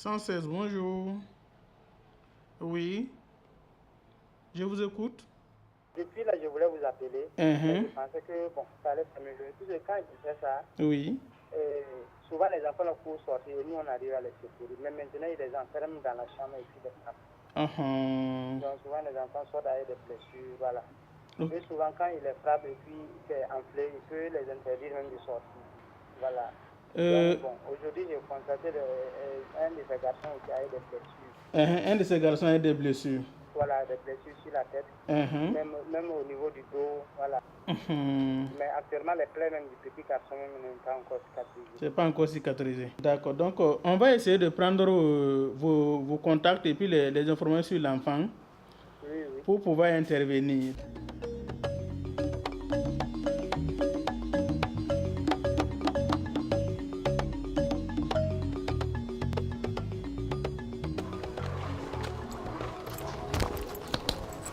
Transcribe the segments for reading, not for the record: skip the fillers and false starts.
116, bonjour. Oui, je vous écoute. Depuis là, je voulais vous appeler. Je pensais que ça allait s'améliorer. Parce que quand je fais ça, oui. Souvent les enfants ne peuvent sortir et nous on arrive à les secourir. Mais maintenant ils les enferment dans la chambre et puis les frappent. Donc souvent les enfants sortent avec des blessures, voilà. Et souvent quand ils les frappent et puis c'est enflé, il peut les interdire même de sortir. Voilà. Donc, aujourd'hui j'ai constaté un de ces garçons qui a eu des blessures. Un de ces garçons a eu des blessures. Voilà, des blessures sur la tête, même au niveau du dos, voilà. Mais actuellement, les plaies même du petit garçon ne sont pas encore cicatrisées. C'est pas encore cicatrisé. D'accord, donc on va essayer de prendre vos contacts et puis les informations sur l'enfant pour pouvoir intervenir.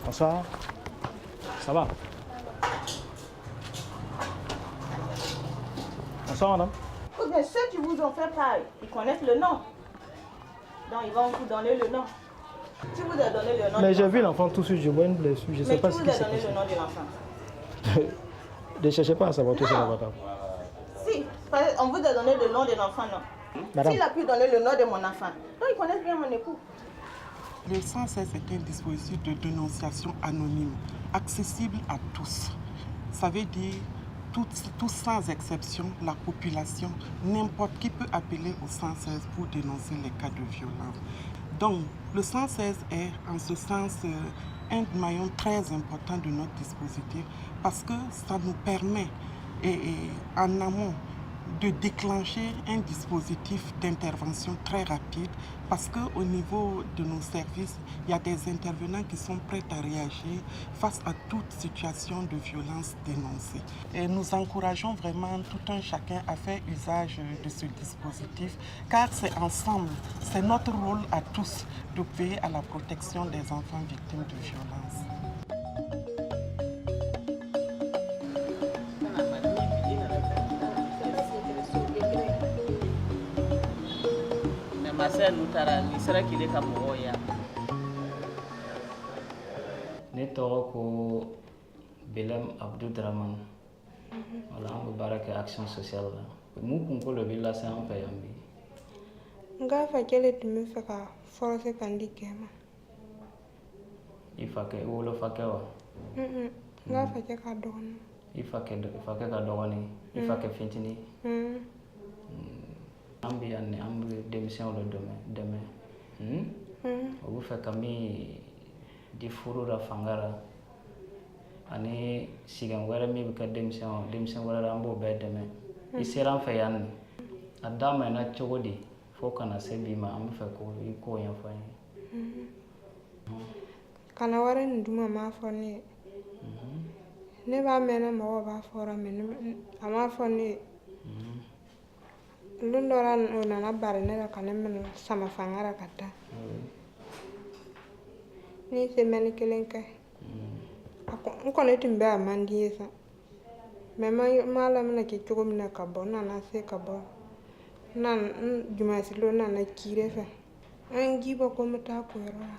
Bonsoir. Ça va? Bonsoir, madame. Mais ceux qui vous ont fait pareil, ils connaissent le nom. Donc, ils vont vous donner le nom. Qui vous a donné le nom? Mais j'ai vu l'enfant tout de suite, je vois une blessure. Je ne sais pas ce qui s'est passé. Mais qui vous a donné le nom de l'enfant? Ne cherchez pas à savoir tout ça, madame. Si, on vous a donné le nom de l'enfant, non? Madame. S'il a pu donner le nom de mon enfant, donc ils connaissent bien mon époux. Le 116 est un dispositif de dénonciation anonyme, accessible à tous. Ça veut dire tous sans exception, la population, n'importe qui peut appeler au 116 pour dénoncer les cas de violence. Donc, le 116 est en ce sens un maillon très important de notre dispositif parce que ça nous permet en amont de déclencher un dispositif d'intervention très rapide parce qu'au niveau de nos services, il y a des intervenants qui sont prêts à réagir face à toute situation de violence dénoncée. Et nous encourageons vraiment tout un chacun à faire usage de ce dispositif car c'est ensemble, c'est notre rôle à tous de veiller à la protection des enfants victimes de violences. Ne tɔgɔ ko Belem Abdou Draman. Wala an bɛ baara kɛ action sociale la. Mun kunkolo bɛ lase an fɛ yan bi? N k'a fɛ k'ale tun bɛ fɛ ka forcer ka n di kɛ ma. I wolofakɛ wa? N k'a fɛ kɛ ka dɔgɔnin. I fakɛ ka dɔgɔnin? I fakɛ fitinin? An bɛ yan an bɛ denmisɛnw la dɛmɛ. O bɛ fɛ ka min di furu la fanga la ani sigɛn wɛrɛ min bɛ kɛ denmisɛn wɛrɛ la an b'o bɛɛ dɛmɛ. I sera an fɛ yan nin a daminɛna cogo di fo kana se bi ma an bɛ fɛ k'o ɲɛfɔ an ye. Kana wari nin duma m'a fɔ ne ye. Ne b'a mɛn ne mɔgɔw b'a fɔ mɛ a m'a fɔ ne ye. Don dɔ la o nana bari ne la ka ne minɛ sama fanga la ka taa. Ni semaine kelen kɛ. N kɔni tun bɛ a man di ye sa. Mɛ m'a lamɛn kɛ cogo min na ka bɔ n nana se ka bɔ. Jumasilo nana kire fɛ. An ji bɔ ko n bɛ taa ko yɔrɔ la.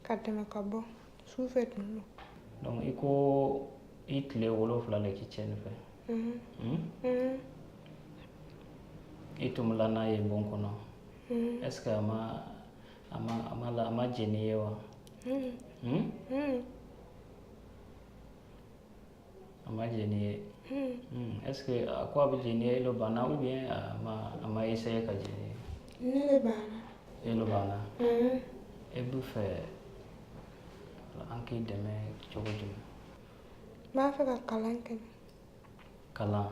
Ka tɛmɛ ka bɔ sufɛ tun don. Donc i ko i tile 7 de k'i cɛ fɛ. I tun bɛ n'a ye bon kɔnɔ. Est-ce que a ma jɛn n'i ye wa? A ma jɛn n'i ye. Est-ce que a ko a bɛ jɛn n'i ye, e banna ou bien a ma essayer ka jɛn n'i ye? Ne de banna. E banna. E bɛ fɛ an k'i dɛmɛ cogo jumɛn? N b'a fɛ ka kalan kɛ. Kalan?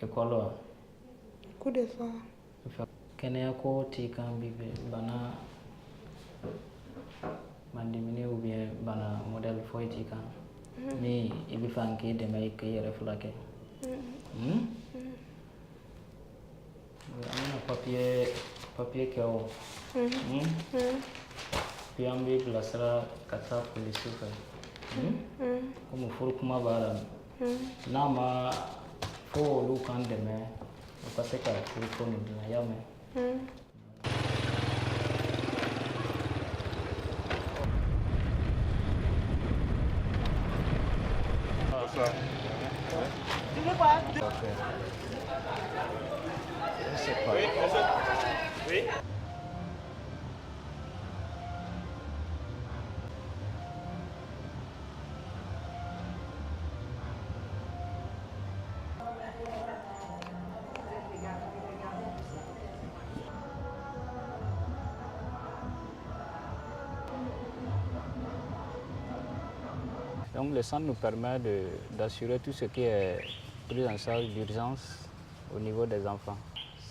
École wa? Coup de soir. Kɛnɛya ko t'i kan bi bana mandimini ou bien bana modèle foyi t'i kan ni i bɛ fɛ k'i dɛmɛ k'i yɛrɛ furakɛ. An bɛna papier kɛ o. Puis an b'i bilasira ka taa polisi fɛ. Komi furu kuma b'a la. N'a ma fo olu k'an dɛmɛ u ka se ka furu ko nin dilan, i y'a mɛn? Donc le centre nous permet d'assurer tout ce qui est prise en charge d'urgence au niveau des enfants.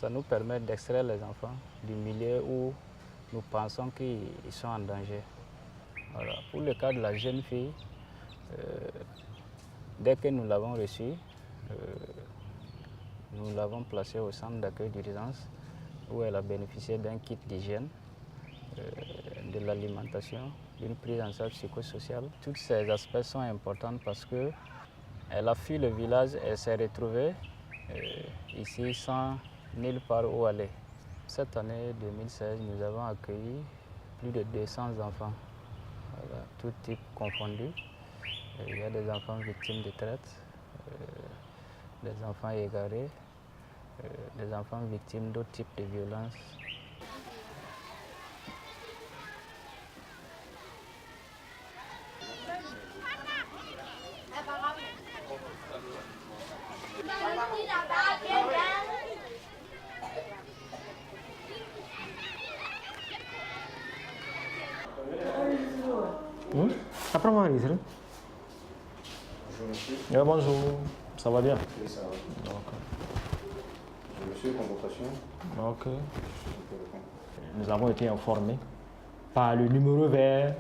Ça nous permet d'extraire les enfants du milieu où nous pensons qu'ils sont en danger. Voilà. Pour le cas de la jeune fille, dès que nous l'avons reçue, nous l'avons placée au centre d'accueil d'urgence où elle a bénéficié d'un kit d'hygiène, de l'alimentation, d'une prise en charge psychosociale. Tous ces aspects sont importants parce qu'elle a fui le village et s'est retrouvée ici sans nulle part où aller. Cette année 2016, nous avons accueilli plus de 200 enfants, voilà, tout type confondu. Il y a des enfants victimes de traite, des enfants égarés, des enfants victimes d'autres types de violences. Après moi, Bonjour monsieur. Bonjour, ça va bien? Oui, ça va. Okay. J'ai reçu convocation. Ok. Nous avons été informés par le numéro vert.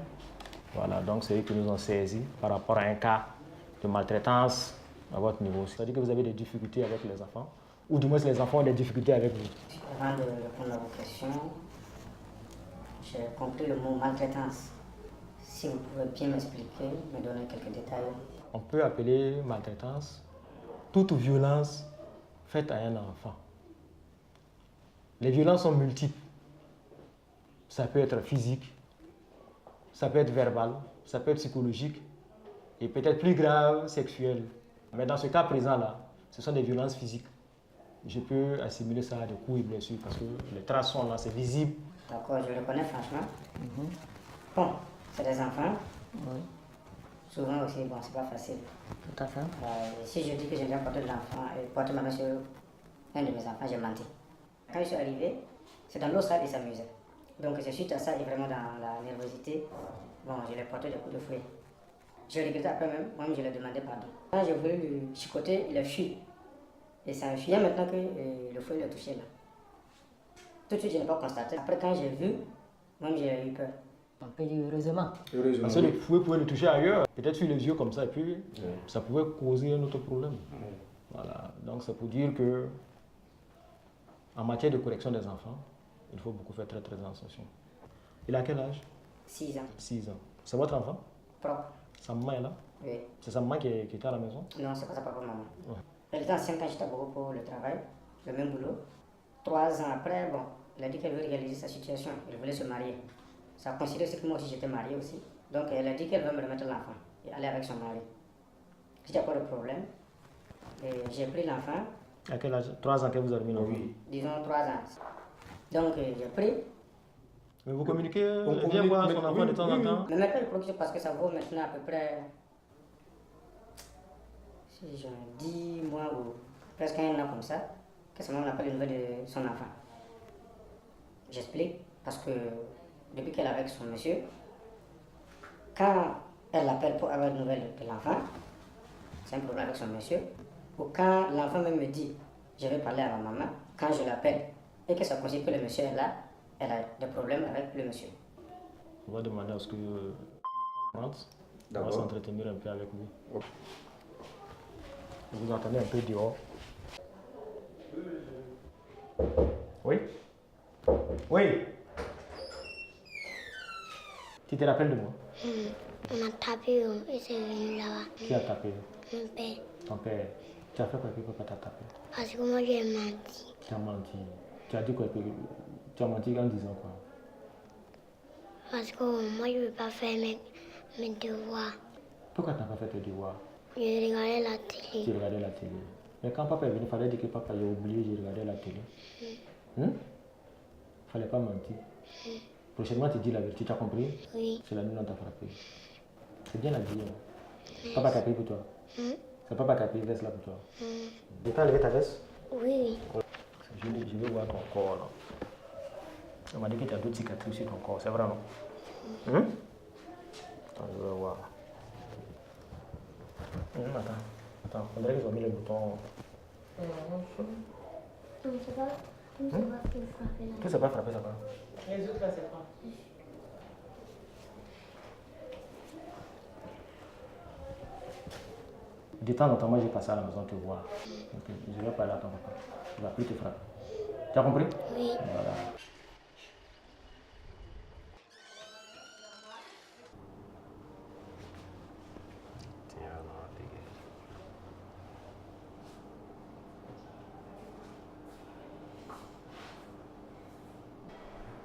Voilà, donc c'est eux qui nous ont saisis par rapport à un cas de maltraitance à votre niveau. C'est-à-dire que vous avez des difficultés avec les enfants, ou du moins les enfants ont des difficultés avec vous. Avant de répondre à vos questions, j'ai compris le mot maltraitance. Si vous pouvez bien m'expliquer, me donner quelques détails. On peut appeler maltraitance toute violence faite à un enfant. Les violences sont multiples. Ça peut être physique, ça peut être verbal, ça peut être psychologique et peut-être plus grave, sexuel. Mais dans ce cas présent-là, ce sont des violences physiques. Je peux assimiler ça à des coups et blessures parce que les traces sont là, c'est visible. D'accord, je le connais franchement. Bon, c'est des enfants. Oui. Souvent aussi, bon, c'est pas facile. Tout à fait. Si je dis que je viens porter de l'enfant et porter ma main sur un de mes enfants, j'ai menti. Quand je suis arrivé, c'est dans l'eau sale et s'amusait. Donc c'est suite à ça et vraiment dans la nervosité, bon, je l'ai porté des coups de fouet. Je regrettais après même, moi-même je lui ai demandé pardon. Quand j'ai voulu lui chicoter, il a fui. Et c'est en fuyant maintenant que le fouet l'a touché là. Tout de suite, je n'ai pas constaté. Après, quand j'ai vu, moi-même j'ai eu peur. On peut dire heureusement. Parce que le fouet pouvait le toucher ailleurs, peut-être sur les yeux comme ça, et puis ça pouvait causer un autre problème. Voilà, donc c'est pour dire que en matière de correction des enfants, il faut beaucoup faire très attention. Il a quel âge? 6 ans. 6 ans. C'est votre enfant? Propre. Sa maman est là? Oui. C'est sa maman qui était à la maison? Non, c'est pas sa papa maman. Elle était ancienne quand j'étais à Bogo pour le travail, le même boulot. 3 ans après, bon, elle a dit qu'elle veut réaliser sa situation, elle voulait se marier. Ça a considéré que moi aussi j'étais marié aussi. Donc elle a dit qu'elle veut me remettre l'enfant et aller avec son mari. J'ai pas de problème. Et j'ai pris l'enfant. À quel âge? 3 ans que vous avez mis l'enfant? Disons 3 ans. Donc j'ai pris. Mais vous communiquez bien voir son enfant de temps en temps? Mais maintenant, il faut parce que ça vaut maintenant à peu près, si j'ai 10 mois ou presque 1 an comme ça, que sa maman n'a pas les nouvelles de son enfant. J'explique, parce que depuis qu'elle est avec son monsieur, quand elle l'appelle pour avoir des nouvelles de l'enfant, c'est un problème avec son monsieur, ou quand l'enfant même me dit, je vais parler à ma maman, quand je l'appelle, et que ça considère que le monsieur est là, elle a des problèmes avec le monsieur. On va demander à ce que on va s'entretenir un peu avec lui. Vous entendez un peu dehors? Oui? Oui? Tu te rappelles de moi? On m'a tapé et c'est venu là-bas. Qui a tapé? Mon père. Ton père. Tu as fait quoi que papa t'a tapé? Parce que moi j'ai menti. Tu as menti. Tu as dit quoi? Tu as menti en disant quoi? Parce que moi je ne veux pas faire mes devoirs. Pourquoi tu n'as pas fait tes devoirs? Je regardais la télé. Tu regardais la télé. Mais quand papa est venu, il fallait dire que papa j'ai oublié, j'ai regardé la télé. Fallait pas mentir. Prochainement, tu dis la vérité, tu as compris? Oui. C'est la nuit, on t'a frappé. C'est bien habillé. Papa qui a payé pour toi? C'est papa qui a payé veste là pour toi? Tu t'as enlevé ta veste? Oui. Je vais voir ton corps là. On m'a dit que tu as d'autres cicatrices sur ton corps, c'est vrai non? Attends, je vais voir. Attends, on dirait qu'ils ont mis le bouton. On ne sait pas tout ça va frapper là. Tout ça va frapper, ça va. Les autres là, c'est quoi? De temps en temps, moi j'ai passé à la maison te voir. Donc, je vais parler à ton papa. Il ne va plus te frapper. Tu as compris? Oui. Voilà.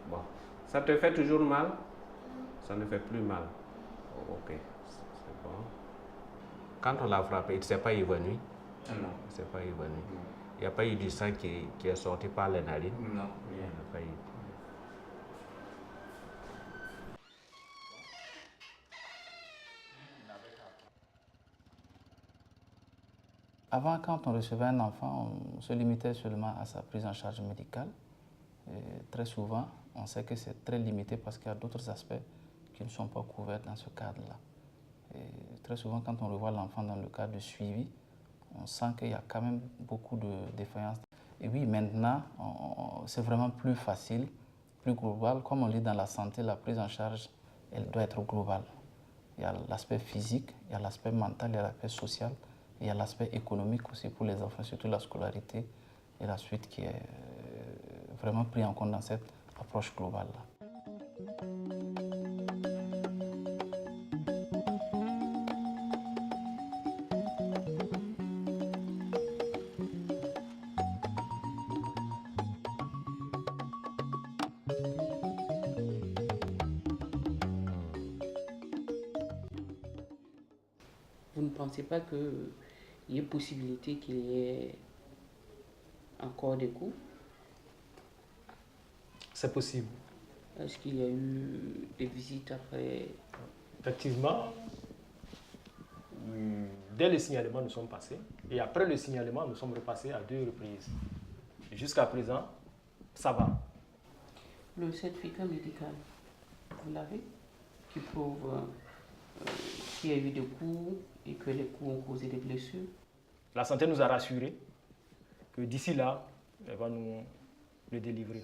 Bon, ça te fait toujours mal? Ça ne fait plus mal. Oh, ok, c'est bon. Quand on l'a frappé, il ne s'est pas évanoui? Non. Il ne s'est pas évanoui. Il n'y a pas eu du sang qui est sorti par les narines? Non, Il n'y en a pas eu. Avant, quand on recevait un enfant, on se limitait seulement à sa prise en charge médicale. Et très souvent, on sait que c'est très limité parce qu'il y a d'autres aspects qui ne sont pas couverts dans ce cadre-là. Et très souvent, quand on revoit l'enfant dans le cadre de suivi, on sent qu'il y a quand même beaucoup de défaillances. Et oui, maintenant, c'est vraiment plus facile, plus global. Comme on lit dans la santé, la prise en charge, elle doit être globale. Il y a l'aspect physique, il y a l'aspect mental, il y a l'aspect social, et il y a l'aspect économique aussi pour les enfants, surtout la scolarité et la suite qui est vraiment pris en compte dans cette approche globale-là. Vous ne pensez pas qu'il y ait possibilité qu'il y ait encore des coups? C'est possible. Est-ce qu'il y a eu des visites après? Effectivement, dès le signalement, nous sommes passés. Et après le signalement, nous sommes repassés à 2 reprises. Jusqu'à présent, ça va. Le certificat médical, vous l'avez? Qui prouve qu'il y a eu des coups et que les coups ont causé des blessures? La santé nous a rassurés que d'ici là, elle va nous le délivrer.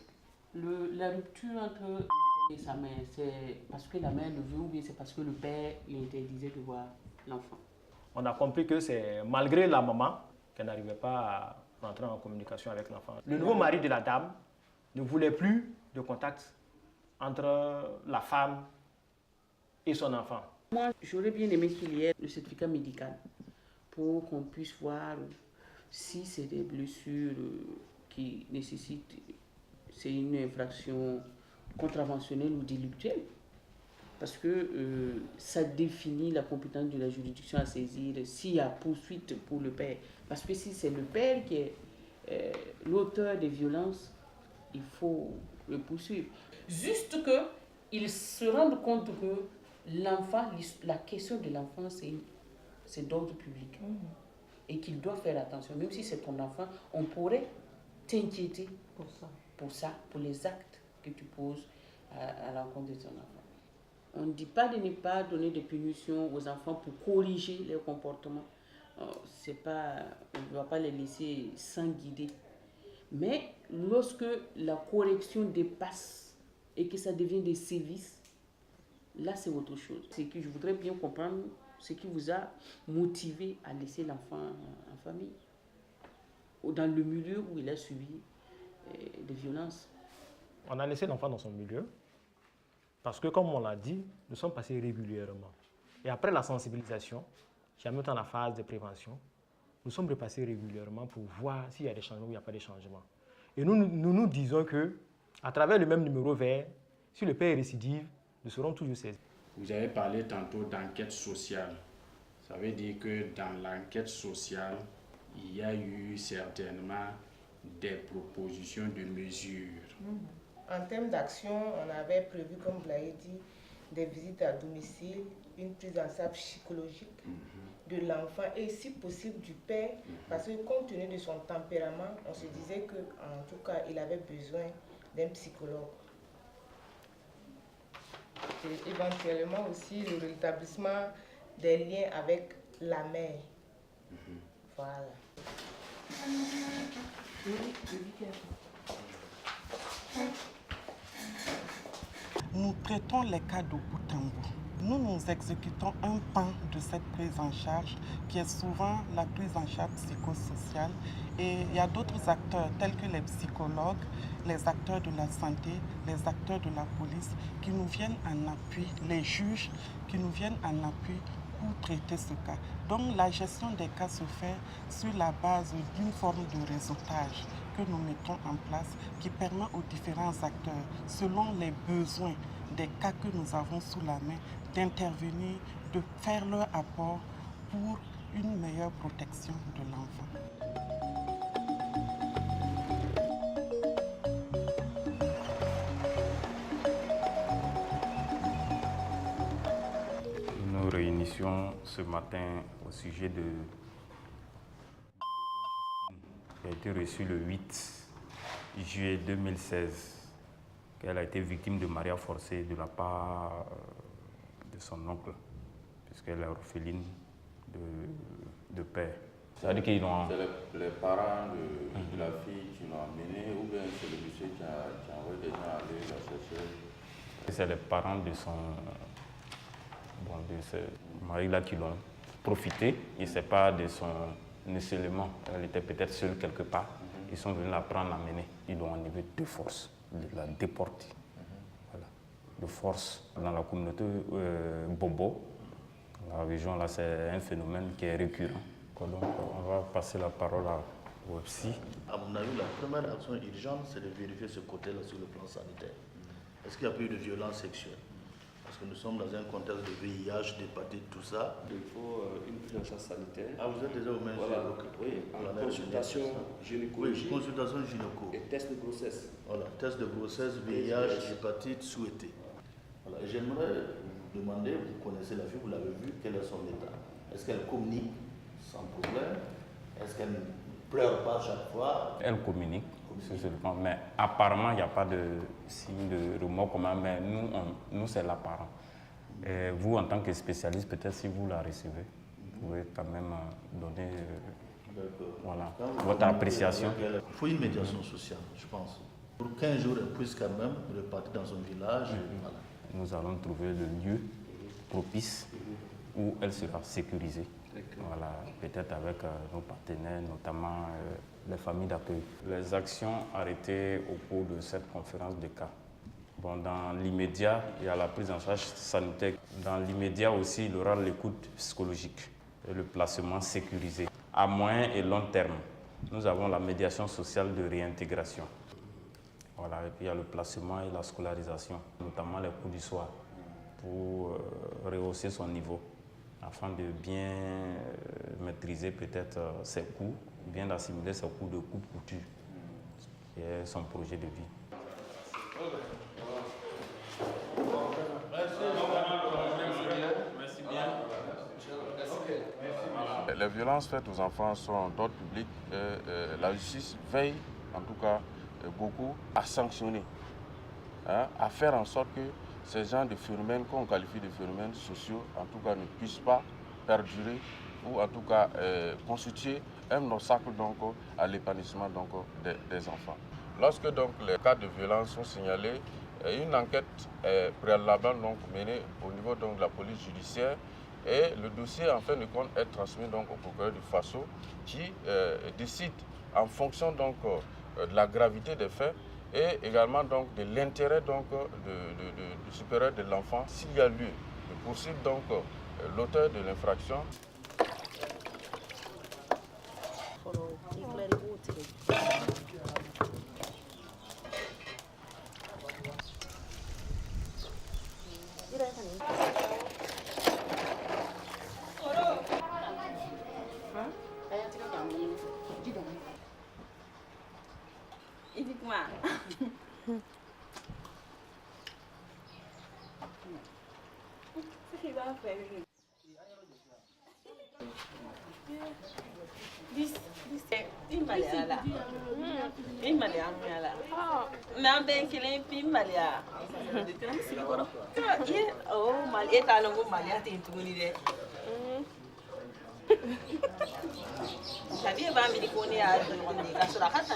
La rupture entre le et sa mère, c'est parce que la mère le veut ou bien c'est parce que le père lui interdisait de voir l'enfant? On a compris que c'est malgré la maman qu'elle n'arrivait pas à rentrer en communication avec l'enfant. Le nouveau mari de la dame ne voulait plus de contact entre la femme et son enfant. Moi, j'aurais bien aimé qu'il y ait le certificat médical pour qu'on puisse voir si c'est des blessures qui nécessitent, c'est une infraction contraventionnelle ou délictuelle. Parce que ça définit la compétence de la juridiction à saisir s'il y a poursuite pour le père. Parce que si c'est le père qui est l'auteur des violences, il faut le poursuivre. Juste qu'il se rende compte que l'enfant, la question de l'enfant, c'est d'ordre public. Et qu'il doit faire attention. Même si c'est ton enfant, on pourrait t'inquiéter pour ça, pour les actes que tu poses à l'encontre de ton enfant. On ne dit pas de ne pas donner de punitions aux enfants pour corriger leur comportement. On ne doit pas les laisser sans guider. Mais lorsque la correction dépasse et que ça devient des sévices, là c'est autre chose. C'est que je voudrais bien comprendre ce qui vous a motivé à laisser l'enfant en famille, ou dans le milieu où il a subi des violences. On a laissé l'enfant dans son milieu parce que, comme on l'a dit, nous sommes passés régulièrement. Et après la sensibilisation, qui est en même temps la phase de prévention, nous sommes repassés régulièrement pour voir s'il y a des changements ou il n'y a pas de changements. Et nous disons que, à travers le même numéro vert, si le père récidive, nous serons toujours saisis. Vous avez parlé tantôt d'enquête sociale. Ça veut dire que dans l'enquête sociale, il y a eu certainement des propositions de mesures. En termes d'action, on avait prévu, comme vous l'avez dit, des visites à domicile, une prise en charge psychologique de l'enfant et si possible du père, parce que compte tenu de son tempérament, on se disait qu'en tout cas, il avait besoin d'un psychologue. Et éventuellement aussi le rétablissement des liens avec la mère. Voilà. Nous traitons les cas de bout en bout. Nous exécutons un pan de cette prise en charge qui est souvent la prise en charge psychosociale. Et il y a d'autres acteurs tels que les psychologues, les acteurs de la santé, les acteurs de la police qui nous viennent en appui, les juges qui nous viennent en appui pour traiter ce cas. Donc la gestion des cas se fait sur la base d'une forme de réseautage que nous mettons en place qui permet aux différents acteurs, selon les besoins des cas que nous avons sous la main, d'intervenir, de faire leur apport pour une meilleure protection de l'enfant. Nous réunissions ce matin au sujet de qui a été reçue le 8 juillet 2016, qu'elle a été victime de mariage forcé de la part de son oncle, puisqu'elle est orpheline de père. C'est-à-dire qu'ils ont... C'est les parents de la fille qui l'ont amenée, ou bien c'est le monsieur qui a envoyé des gens aller la chercher? C'est les parents de son... de ce mari-là qui l'ont profité. Et c'est pas de son isolement. Elle était peut-être seule quelque part. Ils sont venus la prendre, l'amener. Ils l'ont enlevée de force, la déporter. Voilà. De force. Dans la communauté Bobo, dans la région, là, c'est un phénomène qui est récurrent. Donc, on va passer la parole au psy. À mon avis, la première action urgente, c'est de vérifier ce côté-là sur le plan sanitaire. Est-ce qu'il n'y a pas eu de violence sexuelle? Parce que nous sommes dans un contexte de VIH, d'hépatite, tout ça. Il faut une prise en charge sanitaire. Ah, vous êtes déjà au même voilà. Oui, en consultation gynécologique. Oui, consultation gynéco. Et test de grossesse. Voilà, test de grossesse, VIH, hépatite souhaité. Voilà. J'aimerais vous demander, vous connaissez la fille, vous l'avez vue, quel est son état? Est-ce qu'elle communique sans problème? Est-ce qu'elle ne pleure pas chaque fois? Elle communique. Mais apparemment, il n'y a pas de signe de remords commun, mais nous c'est l'apparent. Vous, en tant que spécialiste, peut-être si vous la recevez, vous pouvez quand même donner voilà, votre appréciation. Il faut une médiation sociale, je pense. Pour 15 jours, elle puisse quand même repartir dans son village. Voilà. Nous allons trouver le lieu propice où elle sera sécurisée. Voilà, peut-être avec nos partenaires, notamment les familles d'accueil. Les actions arrêtées au cours de cette conférence de cas. Bon, dans l'immédiat, il y a la prise en charge sanitaire. Dans l'immédiat aussi, il y aura l'écoute psychologique et le placement sécurisé. À moyen et long terme, nous avons la médiation sociale de réintégration. Voilà, et puis il y a le placement et la scolarisation, notamment les cours du soir, pour rehausser son niveau, afin de bien maîtriser peut-être ses cours, bien assimiler ses cours de coupe-couture, qui est son projet de vie. Les violences faites aux enfants sont d'ordre public et la justice veille, en tout cas beaucoup, à sanctionner, à faire en sorte que ces genres de phénomènes qu'on qualifie de phénomènes sociaux, en tout cas, ne puissent pas perdurer ou en tout cas constituer un obstacle donc, à l'épanouissement des enfants. Lorsque donc, les cas de violence sont signalés, une enquête est préalablement donc, menée au niveau donc, de la police judiciaire et le dossier en fin de compte est transmis donc, au procureur du Faso qui décide en fonction donc, de la gravité des faits et également donc, de l'intérêt du supérieur de l'enfant s'il y a lieu de poursuivre donc l'auteur de l'infraction. J'avais pas mis qu'on est à la sur la race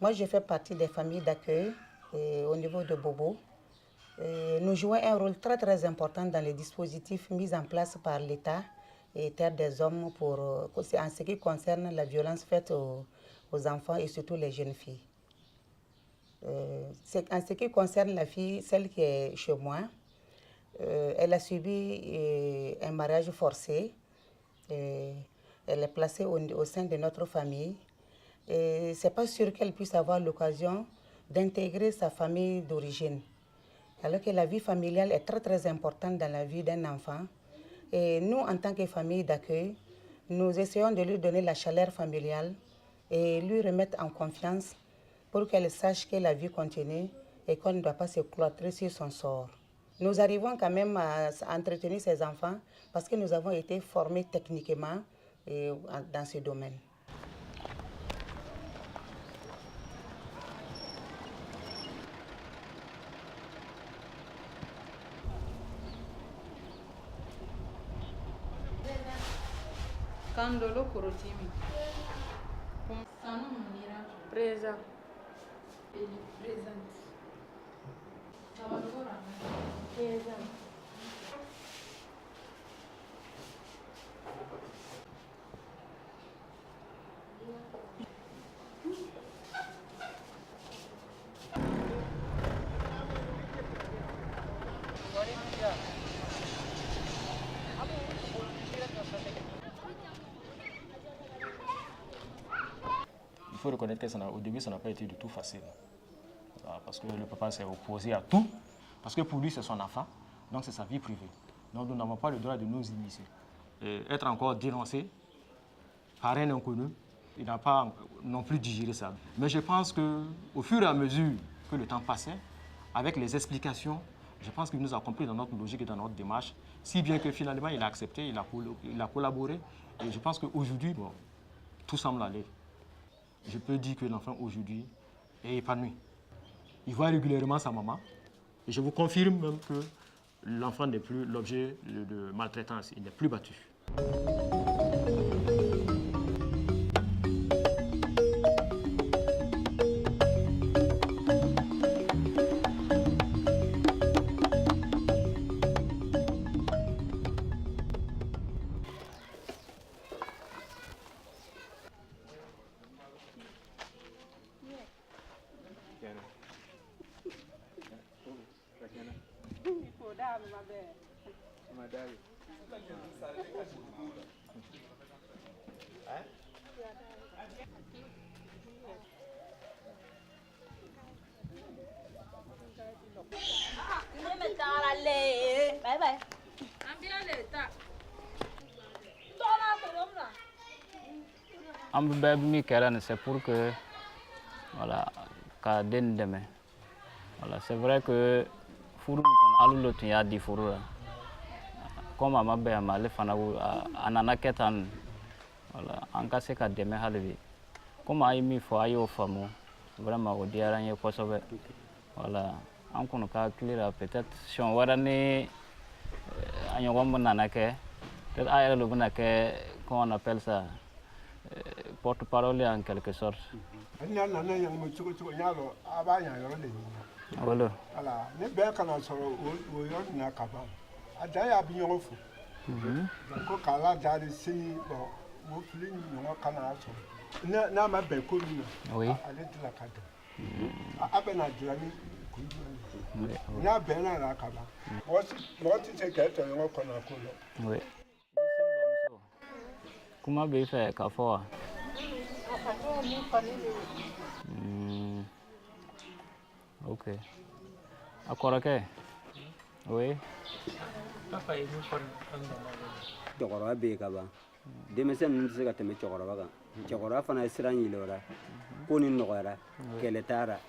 Moi, je fais partie des familles d'accueil au niveau de Bobo. Nous jouons un rôle très très important dans les dispositifs mis en place par l'État et Terre des Hommes en ce qui concerne la violence faite aux enfants et surtout les jeunes filles. En ce qui concerne la fille, celle qui est chez moi, elle a subi un mariage forcé. Elle est placée au sein de notre famille. Et ce n'est pas sûr qu'elle puisse avoir l'occasion d'intégrer sa famille d'origine. Alors que la vie familiale est très très importante dans la vie d'un enfant. Et nous, en tant que famille d'accueil, nous essayons de lui donner la chaleur familiale et lui remettre en confiance pour qu'elle sache que la vie continue et qu'on ne doit pas se cloîtrer sur son sort. Nous arrivons quand même à entretenir ces enfants parce que nous avons été formés techniquement dans ce domaine. Candolo Korotimi. Sanu Munira. Présent. Eli présente. Tabalora. Présent. Il faut reconnaître qu'au début, ça n'a pas été du tout facile. Parce que le papa s'est opposé à tout. Parce que pour lui, c'est son enfant. Donc, c'est sa vie privée. Donc, nous n'avons pas le droit de nous immiscer. Être encore dénoncé par un inconnu, il n'a pas non plus digéré ça. Mais je pense qu'au fur et à mesure que le temps passait, avec les explications, je pense qu'il nous a compris dans notre logique et dans notre démarche, si bien que finalement, il a accepté, il a collaboré. Et je pense qu'aujourd'hui, bon, tout semble aller. Je peux dire que l'enfant aujourd'hui est épanoui. Il voit régulièrement sa maman. Et je vous confirme même que l'enfant n'est plus l'objet de maltraitance. Il n'est plus battu. C'est pour que voilà, voilà, c'est vrai que furu alu lotu ya di furu comme ama be ama le fana anana ketan voilà anka se ka deme halbi comme ay mi fo ayo famo vraiment o diara nye ko sobe voilà an kono ka clear peut-être si on warani anyo nana ke peut-être ay le bana ke qu'on appelle ça porte-parole en quelque sorte. Voilà. Ne bɛ kana sɔrɔ o yɔrɔ na ka ban a da y'a bi ɲɔgɔn fo ko k'a la da de sini bɔn o fili ɲɔgɔn kana sɔrɔ n'a ma bɛn ko min na ale tila ka dɔn a bɛ na dilan ni kun jumɛn ye n'a bɛnna la ka ban mɔgɔ tɛ se k'e tɔ ɲɔgɔn kɔnɔ ko la. Kuma bɛ fɛ k'a fɔ wa? Ok. A kɔrɔkɛ? Oui. Papa ye min fɔ cɛkɔrɔba bɛ yen ka ban denmisɛn ninnu tɛ se ka tɛmɛ cɛkɔrɔba kan cɛkɔrɔba fana ye sira yɛlɛ la ko ni nɔgɔyara kɛlɛ taara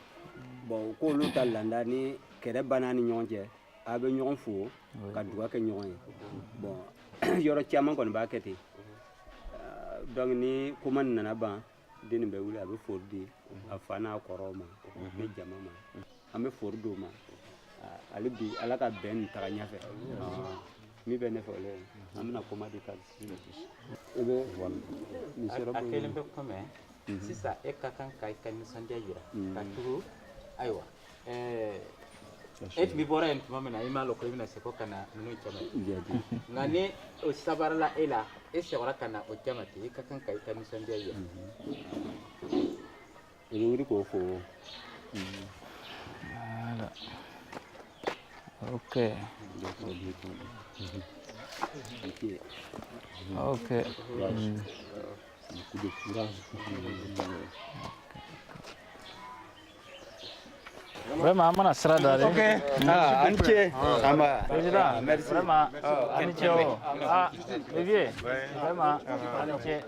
bon k'olu ta landa ni kɛlɛ banna ni ɲɔgɔn cɛ a bɛ ɲɔgɔn fo ka dugawu kɛ ɲɔgɔn ye bon yɔrɔ caman kɔni b'a kɛ ten donc ni kuma nana ban deni bɛ wuli a bɛ fori di a fa n'a kɔrɔw ma ne jama ma an bɛ fori d'o ma ale bi ala ka bɛn nin taga ɲɛfɛ min bɛ ne fɛ o le an bɛna koma di ka i bɛ nin sera a kelen bɛ kɔmɛ sisan e ka kan ka i ka nisɔndiya yira ka tugu ayiwa e tun bɛ bɔra yen tuma min na i m'a dɔn ko i bɛna se ko ka na ninnu jama nka ni o sabarala e la e sɛgɛnna ka na o jama ten i ka kan ka i ka nisɔndiya yira i bɛ wuli k'o fo ok ok Vraiment, on a sera d'aller. Ok. Ah, Anche. Président, merci. Vraiment, Anche. Ah, Olivier. Vraiment, Anche.